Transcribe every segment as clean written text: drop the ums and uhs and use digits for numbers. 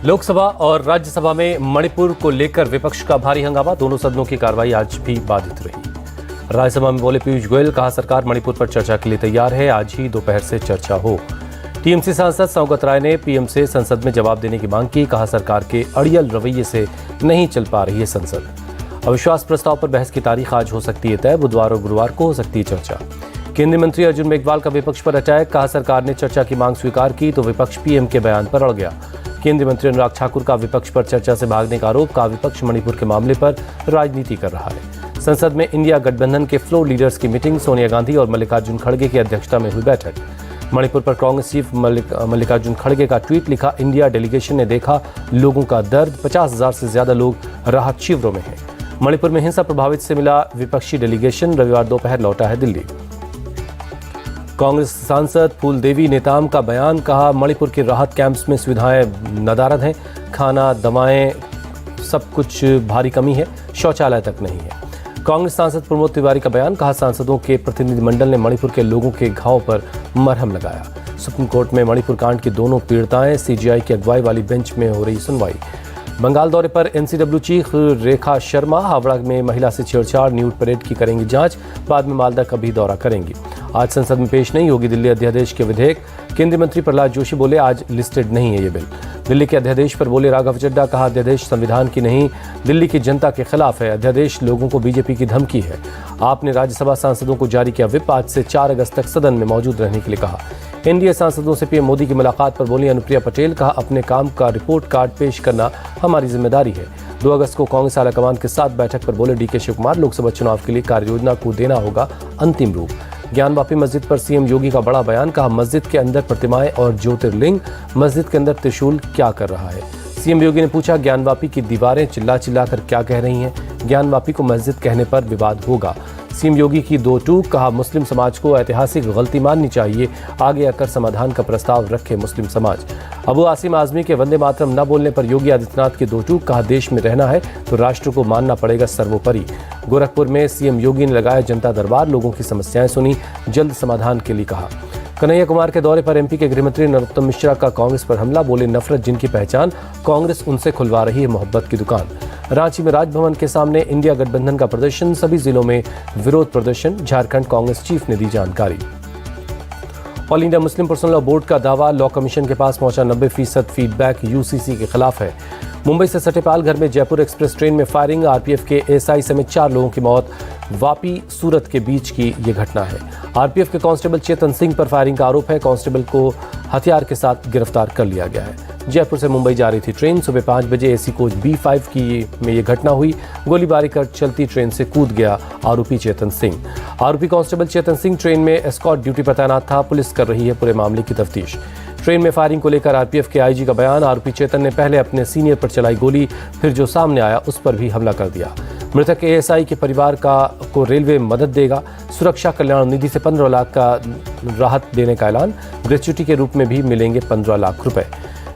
लोकसभा और राज्यसभा में मणिपुर को लेकर विपक्ष का भारी हंगामा। दोनों सदनों की कार्रवाई आज भी बाधित रही। राज्यसभा में बोले पीयूष गोयल, कहा सरकार मणिपुर पर चर्चा के लिए तैयार है, आज ही दोपहर से चर्चा हो। टीएमसी सांसद सौगत राय ने पीएम से संसद में जवाब देने की मांग की, कहा सरकार के अड़ियल रवैये से नहीं चल पा रही है संसद। अविश्वास प्रस्ताव पर बहस की तारीख आज हो सकती है तय, बुधवार और गुरुवार को हो सकती है चर्चा। केंद्रीय मंत्री अर्जुन मेघवाल का विपक्ष पर अटैक, कहा सरकार ने चर्चा की मांग स्वीकार की तो विपक्ष पीएम के बयान पर अड़ गया। केंद्रीय मंत्री अनुराग ठाकुर का विपक्ष पर चर्चा से भागने का आरोप, कहा विपक्ष मणिपुर के मामले पर राजनीति कर रहा है। संसद में इंडिया गठबंधन के फ्लोर लीडर्स की मीटिंग, सोनिया गांधी और मल्लिकार्जुन खड़गे की अध्यक्षता में हुई बैठक। मणिपुर पर कांग्रेस चीफ मल्लिकार्जुन खड़गे का ट्वीट, लिखा इंडिया डेलीगेशन ने देखा लोगों का दर्द, 50,000 से ज्यादा लोग राहत शिविरों में हैं। मणिपुर में हिंसा प्रभावित से मिला विपक्षी डेलीगेशन, रविवार दोपहर लौटा है दिल्ली। कांग्रेस सांसद फूलदेवी नेताम का बयान, कहा मणिपुर के राहत कैंप्स में सुविधाएं नदारद हैं, खाना दवाएं सब कुछ भारी कमी है, शौचालय तक नहीं है। कांग्रेस सांसद प्रमोद तिवारी का बयान, कहा सांसदों के प्रतिनिधिमंडल ने मणिपुर के लोगों के घाव पर मरहम लगाया। सुप्रीम कोर्ट में मणिपुर कांड की दोनों पीड़िताएं, सीजीआई की अगुवाई वाली बेंच में हो रही सुनवाई। बंगाल दौरे पर एनसीडब्ल्यू चीफ रेखा शर्मा, हावड़ा में महिला से छेड़छाड़ न्यूड परेड की करेंगी जांच, बाद में मालदा का भी दौरा करेंगी। आज संसद में पेश नहीं होगी दिल्ली अध्यादेश के विधेयक। केंद्रीय मंत्री प्रहलाद जोशी बोले आज लिस्टेड नहीं है ये बिल। दिल्ली के अध्यादेश पर बोले राघव चड्ढा, कहा अध्यादेश संविधान की नहीं दिल्ली की जनता के खिलाफ है, अध्यादेश लोगों को बीजेपी की धमकी है। आपने राज्यसभा सांसदों को जारी किया व्हिप, आज से 4 अगस्त तक सदन में मौजूद रहने के लिए कहा। एनडीए सांसदों से पीएम मोदी की मुलाकात पर बोली अनुप्रिया पटेल, कहा अपने काम का रिपोर्ट कार्ड पेश करना हमारी जिम्मेदारी है। 2 अगस्त को कांग्रेस आलाकमान के साथ बैठक पर बोले डीके शिवकुमार, लोकसभा चुनाव के लिए कार्य योजना को देना होगा अंतिम रूप। ज्ञानवापी मस्जिद पर सीएम योगी का बड़ा बयान, कहा मस्जिद के अंदर प्रतिमाएं और ज्योतिर्लिंग, मस्जिद के अंदर त्रिशूल क्या कर रहा है। सीएम योगी ने पूछा ज्ञानवापी की दीवारें चिल्ला चिल्ला कर क्या कह रही हैं, ज्ञानवापी को मस्जिद कहने पर विवाद होगा। सीएम योगी की 2 टूक, कहा मुस्लिम समाज को ऐतिहासिक गलती माननी चाहिए, आगे आकर समाधान का प्रस्ताव रखे मुस्लिम समाज। अबू आसिम आजमी के वंदे मातरम न बोलने पर योगी आदित्यनाथ की 2 टूक, कहा देश में रहना है तो राष्ट्र को मानना पड़ेगा सर्वोपरि। गोरखपुर में सीएम योगी ने लगाया जनता दरबार, लोगों की समस्याएं सुनी, जल्द समाधान के लिए कहा। कन्हैया कुमार के दौरे पर एमपी के गृहमंत्री नरोत्तम मिश्रा का कांग्रेस पर हमला, बोले नफरत जिनकी पहचान, कांग्रेस उनसे खुलवा रही है मोहब्बत की दुकान। रांची में राजभवन के सामने इंडिया गठबंधन का प्रदर्शन, सभी जिलों में विरोध प्रदर्शन, झारखंड कांग्रेस चीफ ने दी जानकारी। All India Muslim personal law board का दावा, लॉ कमीशन के पास पहुंचा 90% फीडबैक यूसीसी के खिलाफ है। मुंबई से सटेपाल घर में जयपुर एक्सप्रेस ट्रेन में फायरिंग, आरपीएफ के एसआई समेत 4 लोगों की मौत। वापी सूरत के बीच की ये घटना है। आरपीएफ के कांस्टेबल चेतन सिंह पर फायरिंग का आरोप है, कांस्टेबल को हथियार के साथ गिरफ्तार कर लिया गया है। जयपुर से मुंबई जा रही थी ट्रेन, सुबह 5 बजे एसी कोच B5 में ये घटना हुई। गोलीबारी कर चलती ट्रेन से कूद गया आरोपी चेतन सिंह। आरोपी कांस्टेबल चेतन सिंह ट्रेन में एस्कॉर्ट ड्यूटी पर तैनात था, पुलिस कर रही है पूरे मामले की तफ्तीश। ट्रेन में फायरिंग को लेकर आरपीएफ के आईजी का बयान, आरोपी चेतन ने पहले अपने सीनियर पर चलाई गोली, फिर जो सामने आया उस पर भी हमला कर दिया। मृतक एएसआई के परिवार को रेलवे मदद देगा। सुरक्षा कल्याण निधि से 15 लाख का राहत देने का ऐलान, ग्रेच्युटी के रूप में भी मिलेंगे 15 लाख रुपए।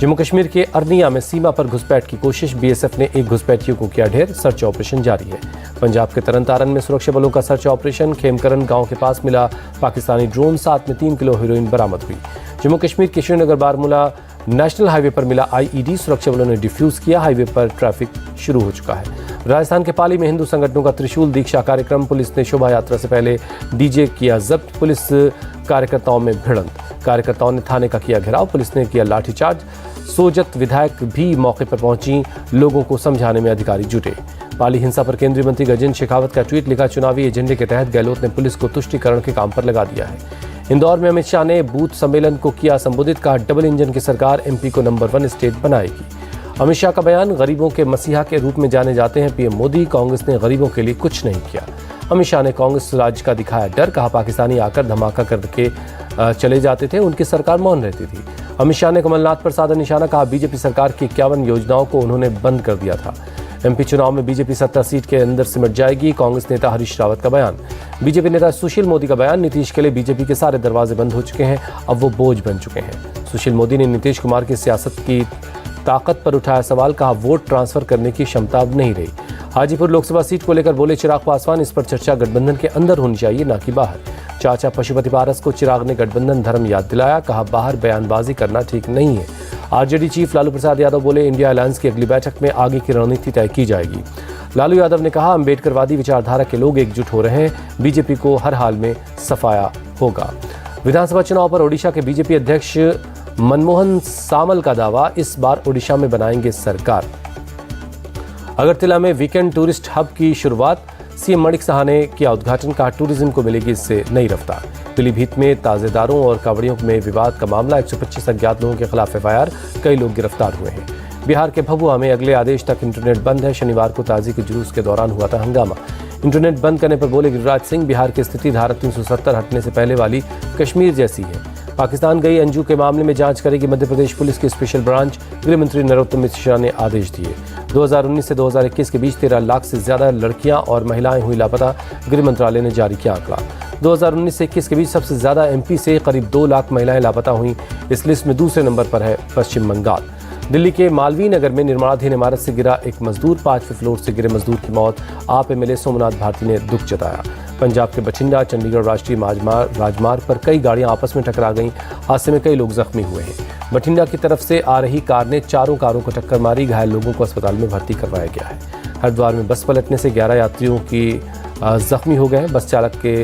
जम्मू कश्मीर के अर्निया में सीमा पर घुसपैठ की कोशिश, बीएसएफ ने 1 घुसपैठियों को किया ढेर, सर्च ऑपरेशन जारी है। पंजाब के तरनतारन में सुरक्षा बलों का सर्च ऑपरेशन, खेमकरन गांव के पास मिला पाकिस्तानी ड्रोन, साथ में 3 किलो हेरोइन बरामद हुई। जम्मू कश्मीर के श्रीनगर बारामूला नेशनल हाईवे पर मिला आईईडी, सुरक्षा बलों ने डिफ्यूज किया, हाईवे पर ट्रैफिक शुरू हो चुका है। राजस्थान के पाली में हिंदू संगठनों का त्रिशूल दीक्षा कार्यक्रम, पुलिस ने शोभा यात्रा से पहले डीजे किया जब्त, पुलिस कार्यकर्ताओं में भिड़ंत, कार्यकर्ताओं ने थाने का किया घेराव, पुलिस ने किया लाठीचार्ज। सोजत विधायक भी मौके पर पहुंची, लोगों को समझाने में अधिकारी जुटे। पाली हिंसा पर केंद्रीय मंत्री गजेंद्र शेखावत का ट्वीट, लिखा चुनावी एजेंडे के तहत गहलोत ने पुलिस को तुष्टिकरण के काम पर लगा दिया है। इंदौर में अमित शाह ने बूथ सम्मेलन को किया संबोधित, कहा डबल इंजन की सरकार एमपी को नंबर 1 स्टेट बनाएगी। अमित शाह का बयान, गरीबों के मसीहा के रूप में जाने जाते हैं पीएम मोदी, कांग्रेस ने गरीबों के लिए कुछ नहीं किया। अमित शाह ने कांग्रेस राज का दिखाया डर, कहा पाकिस्तानी आकर धमाका करके चले जाते थे, उनकी सरकार मौन रहती थी। अमित शाह ने कमलनाथ पर साधा निशाना, कहा बीजेपी सरकार की 51 योजनाओं को उन्होंने बंद कर दिया था। एमपी चुनाव में बीजेपी 70 सीट के अंदर सिमट जाएगी, कांग्रेस नेता हरीश रावत का बयान। बीजेपी नेता सुशील मोदी का बयान, नीतीश के लिए बीजेपी के सारे दरवाजे बंद हो चुके हैं, अब वो बोझ बन चुके हैं। सुशील मोदी ने नीतीश कुमार की सियासत की ताकत पर उठाया सवाल, कहा वोट ट्रांसफर करने की क्षमता अब नहीं रही। हाजीपुर लोकसभा सीट को लेकर बोले चिराग पासवान, इस पर चर्चा गठबंधन के अंदर होनी चाहिए, न कि बाहर। चाचा पशुपति पारस को चिराग ने गठबंधन धर्म याद दिलाया, कहा बाहर बयानबाजी करना ठीक नहीं है। आरजेडी चीफ लालू प्रसाद यादव बोले, इंडिया अलायंस की अगली बैठक में आगे की रणनीति तय की जाएगी। लालू यादव ने कहा, अम्बेडकरवादी विचारधारा के लोग एकजुट हो रहे हैं, बीजेपी को हर हाल में सफाया होगा। विधानसभा चुनाव पर ओडिशा के बीजेपी अध्यक्ष मनमोहन सामल का दावा, इस बार ओडिशा में बनाएंगे सरकार। अगरतला में वीकेंड टूरिस्ट हब की शुरुआत, सीएम मणिक साहा ने किया उद्घाटन, कहा टूरिज्म को मिलेगी इससे नई रफ्तार। पीलीभीत में ताजेदारों और कांवड़ियों में विवाद का मामला, 125 अज्ञात लोगों के खिलाफ एफआईआर, कई लोग गिरफ्तार हुए हैं। बिहार के भभुआ में अगले आदेश तक इंटरनेट बंद है, शनिवार को ताजी के जुलूस के दौरान हुआ था हंगामा। इंटरनेट बंद करने पर बोले गिरिराज सिंह, बिहार की स्थिति धारा 370 हटने से पहले वाली कश्मीर जैसी है। पाकिस्तान गई अंजू के मामले में जांच करेगी मध्य प्रदेश पुलिस की स्पेशल ब्रांच, गृह मंत्री नरोत्तम मिश्रा ने आदेश दिए। 2019 से 2021 के बीच 13 लाख से ज्यादा लड़कियां और महिलाएं हुई लापता, गृह मंत्रालय ने जारी किया आंकड़ा। 2019 से 21 के बीच सबसे ज्यादा एमपी से करीब 2 लाख महिलाएं लापता हुई। इस लिस्ट में दूसरे नंबर पर है पश्चिम बंगाल। दिल्ली के मालवीय नगर में निर्माणाधीन इमारत से गिरा एक मजदूर, 5वें फ्लोर से गिरे मजदूर की मौत, आप एमएलए सोमनाथ भारती ने दुख जताया। पंजाब के बठिंडा चंडीगढ़ राष्ट्रीय राजमार्ग पर कई गाड़ियां आपस में टकरा गईं, हादसे में कई लोग जख्मी हुए हैं। बठिंडा की तरफ से आ रही कार ने 4 कारों को टक्कर मारी, घायल लोगों को अस्पताल में भर्ती करवाया गया है। हरिद्वार में बस पलटने से 11 यात्रियों की जख्मी हो गए। बस चालक के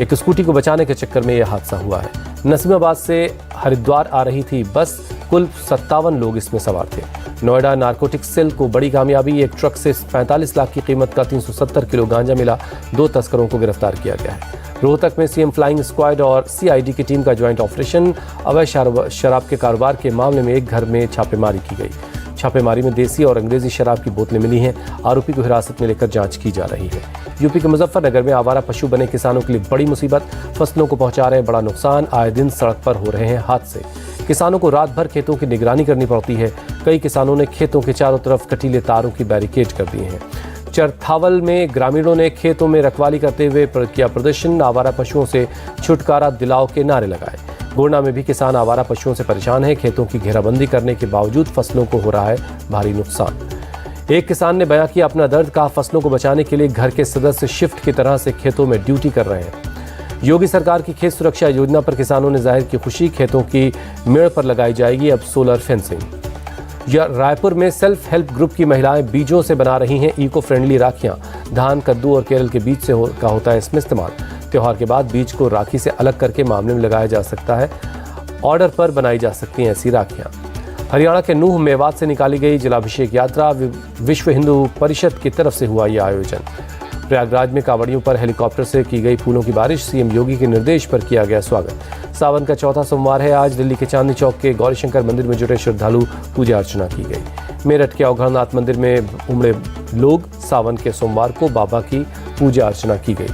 एक स्कूटी को बचाने के चक्कर में यह हादसा हुआ है। नसीमाबाद से हरिद्वार आ रही थी बस, कुल 57 लोग इसमें सवार थे। नोएडा नारकोटिक्स सेल को बड़ी कामयाबी, एक ट्रक से 45 लाख की कीमत का 370 किलो गांजा मिला, 2 तस्करों को गिरफ्तार किया गया है। रोहतक में सीएम फ्लाइंग स्क्वाड और सीआईडी की टीम का ज्वाइंट ऑपरेशन, अवैध शराब के कारोबार के मामले में एक घर में छापेमारी की गई। छापेमारी में देसी और अंग्रेजी शराब की बोतलें मिली हैं, आरोपी को हिरासत में लेकर जांच की जा रही है। यूपी के मुजफ्फरनगर में आवारा पशु बने किसानों के लिए बड़ी मुसीबत, फसलों को पहुंचा रहे हैं बड़ा नुकसान, आए दिन सड़क पर हो रहे हैं हादसे। किसानों को रात भर खेतों की निगरानी करनी पड़ती है। कई किसानों ने खेतों के चारों तरफ कटीले तारों की बैरिकेड कर दिए हैं। चरथावल में ग्रामीणों ने खेतों में रखवाली करते हुए किया प्रदर्शन, आवारा पशुओं से छुटकारा दिलाओ के नारे लगाए। गोंडा में भी किसान आवारा पशुओं से परेशान हैं, खेतों की घेराबंदी करने के बावजूद फसलों को हो रहा है भारी नुकसान। एक किसान ने बयां किया अपना दर्द, कहा फसलों को बचाने के लिए घर के सदस्य शिफ्ट की तरह से खेतों में ड्यूटी कर रहे हैं। योगी सरकार की खेत सुरक्षा योजना पर किसानों ने जाहिर की खुशी, खेतों की मेड़ पर लगाई जाएगी अब सोलर फेंसिंग। रायपुर में सेल्फ हेल्प ग्रुप की महिलाएं बीजों से बना रही हैं इको फ्रेंडली राखियां। धान, कद्दू और केरल के बीज का होता है इसमें इस्तेमाल। त्योहार के बाद बीज को राखी से अलग करके मामले में लगाया जा सकता है। ऑर्डर पर बनाई जा सकती हैं ऐसी राखियां। हरियाणा के नूह मेवात से निकाली गई जलाभिषेक यात्रा, विश्व हिंदू परिषद की तरफ से हुआ यह आयोजन। प्रयागराज में कांवड़ियों पर हेलीकॉप्टर से की गई फूलों की बारिश, सीएम योगी के निर्देश पर किया गया स्वागत। सावन का चौथा सोमवार है आज, दिल्ली के चांदनी चौक के गौरीशंकर मंदिर में जुटे श्रद्धालु पूजा अर्चना की गई। मेरठ के अवघड़नाथ मंदिर में उमड़े लोग, सावन के सोमवार को बाबा की पूजा अर्चना की गई।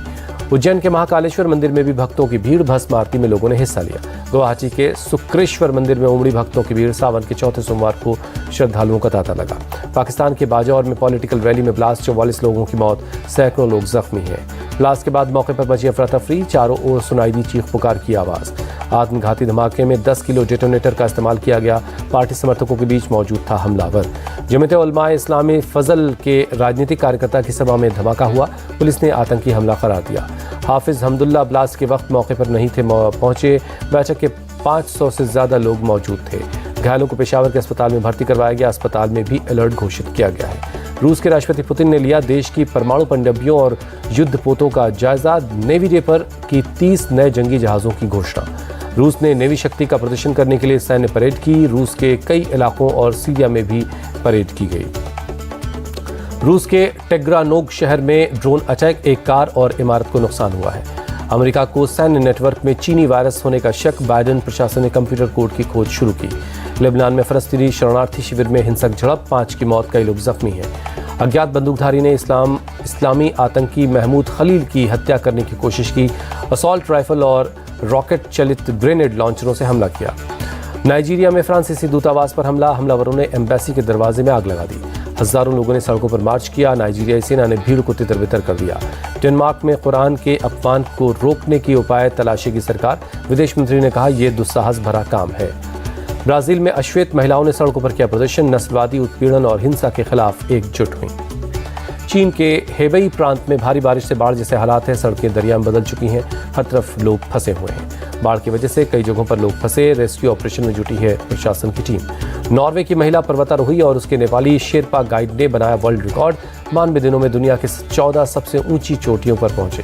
उज्जैन के महाकालेश्वर मंदिर में भी भक्तों की भीड़, भस्म आरती में लोगों ने हिस्सा लिया। गुवाहाटी के शुक्रेश्वर मंदिर में उमड़ी भक्तों की भीड़, सावन के चौथे सोमवार को श्रद्धालुओं का तांता लगा। पाकिस्तान के बाजौर में पॉलिटिकल रैली में ब्लास्ट, 44 लोगों की मौत, सैकड़ों लोग जख्मी हैं। ब्लास्ट के बाद मौके पर मची अफरा तफरी, चारों ओर सुनाई दी चीख पुकार की आवाज। आत्मघाती धमाके में 10 किलो डेटोनेटर का इस्तेमाल किया गया, पार्टी समर्थकों के बीच मौजूद था हमलावर। जमीयत उलमाए इस्लामी फजल के राजनीतिक कार्यकर्ता की सभा में धमाका हुआ, पुलिस ने आतंकी हमला करार दिया। हाफिज हमदुल्ला ब्लास्ट के वक्त मौके पर नहीं थे पहुंचे, बैठक के 500 से ज्यादा लोग मौजूद थे। घायलों को पेशावर के अस्पताल में भर्ती करवाया गया, अस्पताल में भी अलर्ट घोषित किया गया है। रूस के राष्ट्रपति पुतिन ने लिया देश की परमाणु पनडब्बियों और युद्धपोतों का जायजा, नेवी डे पर की 30 नए जंगी जहाजों की घोषणा। रूस ने नेवी शक्ति का प्रदर्शन करने के लिए सैन्य परेड की, रूस के कई इलाकों और सीरिया में भी परेड की गई। रूस के टेग्रानोग शहर में ड्रोन अटैक, एक कार और इमारत को नुकसान हुआ है। अमेरिका को सैन्य नेटवर्क में चीनी वायरस होने का शक, बाइडेन प्रशासन ने कंप्यूटर कोड की खोज शुरू की। लेबनान में फलस्तीनी शरणार्थी शिविर में हिंसक झड़प, 5 की मौत, कई लोग जख्मी हैं। अज्ञात बंदूकधारी ने इस्लामी आतंकी महमूद खलील की हत्या करने की कोशिश की, असॉल्ट राइफल और रॉकेट चलित ग्रेनेड लॉन्चरों से हमला किया। नाइजीरिया में फ्रांसीसी दूतावास पर हमला, हमलावरों ने एम्बेसी के दरवाजे में आग लगा दी। हजारों लोगों ने सड़कों पर मार्च किया, नाइजीरियाई सेना ने भीड़ को तितर बितर कर दिया। डेनमार्क में कुरान के अपमान को रोकने के उपाय तलाशेगी सरकार, विदेश मंत्री ने कहा यह दुस्साहस भरा काम है। ब्राजील में अश्वेत महिलाओं ने सड़कों पर किया प्रदर्शन, नस्लवादी उत्पीड़न और हिंसा के खिलाफ एकजुट हुई। चीन के हेबई प्रांत में भारी बारिश से बाढ़ जैसे हालात हैं, सड़कें दरिया में बदल चुकी हैं, हर तरफ लोग फंसे हुए हैं। बाढ़ की वजह से कई जगहों पर लोग फंसे, रेस्क्यू ऑपरेशन में जुटी है प्रशासन की टीम। नॉर्वे की महिला पर्वतारोही और उसके नेपाली शेरपा गाइड ने बनाया वर्ल्ड रिकॉर्ड। 92 दिनों में दुनिया के 14 सबसे ऊंची चोटियों पर पहुंचे।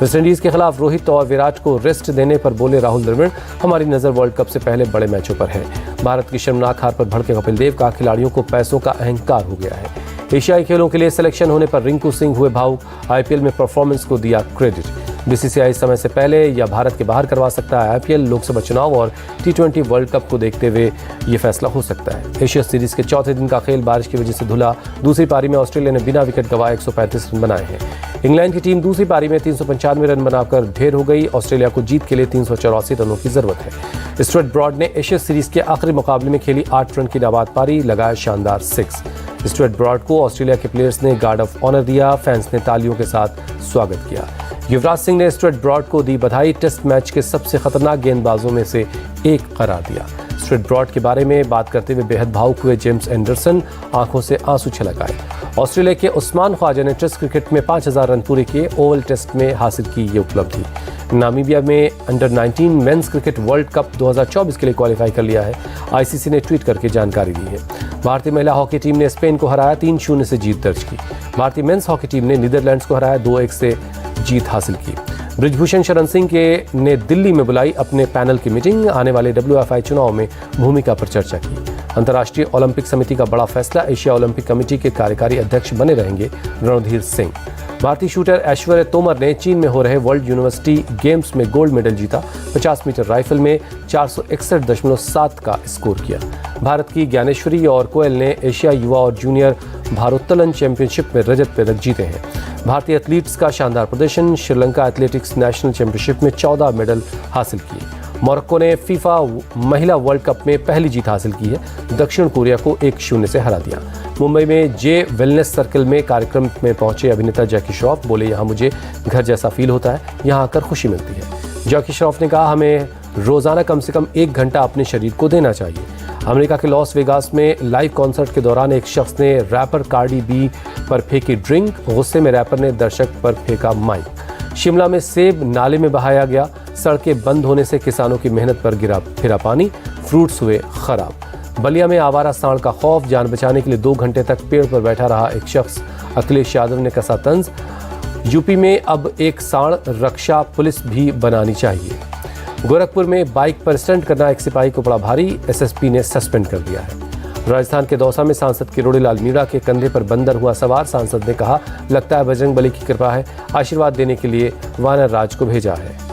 वेस्टइंडीज के खिलाफ रोहित और विराट को रेस्ट देने पर बोले राहुल द्रविड़, हमारी नजर वर्ल्ड कप से पहले बड़े मैचों पर है। भारत की शर्मनाक हार पर भड़के कपिल देव का खिलाड़ियों को पैसों का अहंकार हो गया है। एशियाई खेलों के लिए सिलेक्शन होने पर रिंकू सिंह हुए भावुक, आईपीएल में परफॉर्मेंस को दिया क्रेडिट। बीसीसीआई समय से पहले या भारत के बाहर करवा सकता है आईपीएल। लोकसभा चुनाव और टी20 वर्ल्ड कप को देखते हुए ये फैसला हो सकता है। एशिया सीरीज के चौथे दिन का खेल बारिश की वजह से धुला। दूसरी पारी में ऑस्ट्रेलिया ने बिना विकेट गंवाए 135 रन बनाए हैं। इंग्लैंड की टीम दूसरी पारी में 395 रन बनाकर ढेर हो गई। ऑस्ट्रेलिया को जीत के लिए 384 रनों की जरूरत है। स्टुअर्ट ब्रॉड ने एशिया सीरीज के आखिरी मुकाबले में खेली 8 रन की नाबाद पारी, लगाया शानदार 6। स्टुअर्ट ब्रॉड को ऑस्ट्रेलिया के प्लेयर्स ने गार्ड ऑफ ऑनर दिया। फैंस ने तालियों के साथ स्वागत किया। युवराज सिंह ने स्टुअर्ट ब्रॉड को दी बधाई। टेस्ट मैच के सबसे खतरनाक गेंदबाजों में से एक करार दिया। स्टुअर्ट ब्रॉड के बारे में बात करते हुए बेहद भावुक हुए जेम्स एंडरसन, आंखों से आंसू छलक आए। ऑस्ट्रेलिया के उस्मान ख्वाजा ने टेस्ट क्रिकेट में 5000 रन पूरे किए। ओवल टेस्ट में हासिल की ये उपलब्धि। नामीबिया में under 19 men's cricket world cup 2024 के लिए क्वालिफाई कर लिया है। आईसीसी ने ट्वीट करके जानकारी दी है। भारतीय महिला हॉकी टीम ने स्पेन को हराया, 3-0 से जीत दर्ज की। भारतीय मेंस हॉकी टीम ने नीदरलैंड्स को हराया, 2-1 से जीत हासिल की। बृजभूषण शरण सिंह ने दिल्ली में बुलाई अपने पैनल की मीटिंग। आने वाले WFI चुनाव में भूमिका पर चर्चा की। अंतर्राष्ट्रीय ओलंपिक समिति का बड़ा फैसला, एशिया ओलंपिक कमेटी के कार्यकारी अध्यक्ष बने रहेंगे रणधीर सिंह। भारतीय शूटर ऐश्वर्य तोमर ने चीन में हो रहे वर्ल्ड यूनिवर्सिटी गेम्स में गोल्ड मेडल जीता। 50 मीटर राइफल में 461.7 का स्कोर किया। भारत की ज्ञानेश्वरी और कोयल ने एशिया युवा और जूनियर भारोत्तोलन चैंपियनशिप में रजत पदक जीते हैं। भारतीय एथलीट्स का शानदार प्रदर्शन। श्रीलंका एथलेटिक्स नेशनल चैंपियनशिप में 14 मेडल हासिल किए। मोरक्को ने फीफा महिला वर्ल्ड कप में पहली जीत हासिल की है। दक्षिण कोरिया को 1-0 से हरा दिया। मुंबई में जे वेलनेस सर्कल में कार्यक्रम में पहुंचे अभिनेता जैकी श्रॉफ बोले, यहाँ मुझे घर जैसा फील होता है, यहाँ आकर खुशी मिलती है। जैकी श्रॉफ ने कहा, हमें रोजाना कम से कम 1 घंटा अपने शरीर को देना चाहिए। अमेरिका के लॉस वेगास में लाइव कॉन्सर्ट के दौरान एक शख्स ने रैपर कार्डी बी पर फेंकी ड्रिंक। गुस्से में रैपर ने दर्शक पर फेंका माइक। शिमला में सेब नाले में बहाया गया। सड़कें बंद होने से किसानों की मेहनत पर फिरा पानी। फ्रूट्स हुए खराब। बलिया में आवारा सांड का खौफ। जान बचाने के लिए 2 घंटे तक पेड़ पर बैठा रहा एक शख्स। अखिलेश यादव ने कसा तंज। यूपी में अब एक सांड रक्षा पुलिस भी बनानी चाहिए। गोरखपुर में बाइक पर स्टंट करना एक सिपाही को पड़ा भारी। एसएसपी ने सस्पेंड कर दिया है। राजस्थान के दौसा में सांसद किरोड़ीलाल मीणा के कंधे पर बंदर हुआ सवार। सांसद ने कहा, लगता है बजरंग बली की कृपा है, आशीर्वाद देने के लिए वानर राज को भेजा है।